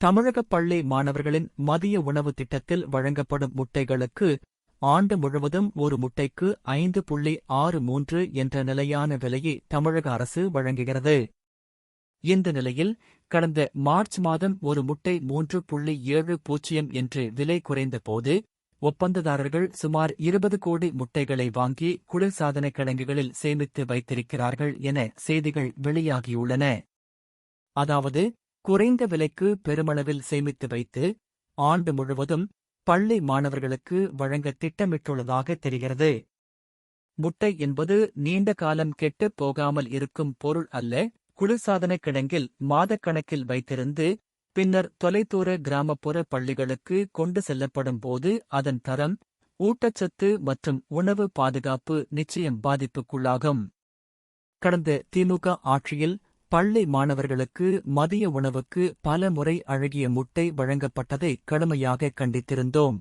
தமிழகப் பள்ளி மாணவர்களின் மதிய உணவு திட்டத்தில் வழங்கப்படும் முட்டைகளுக்கு ஆண்டு முழுவதும் ஒரு முட்டைக்கு 5.63 என்ற நிலையான விலையை தமிழக அரசு வழங்குகிறது. இந்த நிலையில் கடந்த மார்ச் மாதம் ஒரு முட்டை 3.70 என்று விலை குறைந்தபோது ஒப்பந்ததாரர்கள் சுமார் 20 கோடி முட்டைகளை வாங்கி குளிர்சாதன கிடங்குகளில் சேமித்து வைத்திருக்கிறார்கள் என செய்திகள் வெளியாகியுள்ளன. அதாவது குறைந்த விலைக்கு பெருமளவில் சேமித்து வைத்து ஆண்டு முழுவதும் பள்ளி மாணவர்களுக்கு வழங்க திட்டமிட்டுள்ளதாக தெரிகிறது. முட்டை என்பது நீண்ட காலம் கெட்டுப் போகாமல் இருக்கும் பொருள் அல்ல. குளிர்சாதன கிடங்கில் மாதக்கணக்கில் வைத்திருந்து பின்னர் தொலைதூர கிராமப்புற பள்ளிகளுக்கு கொண்டு செல்லப்படும் போது அதன் தரம், ஊட்டச்சத்து மற்றும் உணவு பாதுகாப்பு நிச்சயம் பாதிப்புக்குள்ளாகும். கடந்த திமுக ஆட்சியில் பள்ளி மாணவர்களுக்கு மதிய உணவுக்கு பல முறை அழகிய முட்டை வழங்கப்பட்டதை கடுமையாக கண்டித்திருந்தோம்.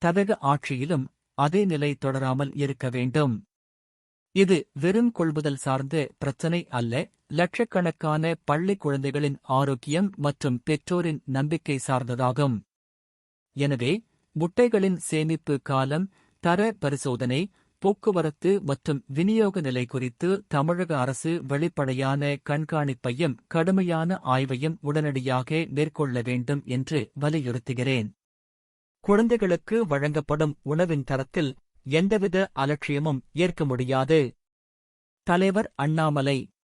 தமிழக ஆட்சியிலும் அதே நிலை தொடராமல் இருக்க வேண்டும். இது வெறும் கொள்முதல் சார்ந்த பிரச்சினை அல்ல, லட்சக்கணக்கான பள்ளி குழந்தைகளின் ஆரோக்கியம் மற்றும் பெற்றோரின் நம்பிக்கை சார்ந்ததாகும். எனவே முட்டைகளின் சேமிப்பு காலம், தர பரிசோதனை, போக்குவரத்து மற்றும் விநியோக நிலை குறித்து தமிழக அரசு வெளிப்படையான கண்காணிப்பையும் கடுமையான ஆய்வையும் உடனடியாக மேற்கொள்ள வேண்டும் என்று வலியுறுத்துகிறேன். குழந்தைகளுக்கு வழங்கப்படும் உணவின் தரத்தில் எந்தவித அலட்சியமும் ஏற்க முடியாது. தலைவர் அண்ணாமலை.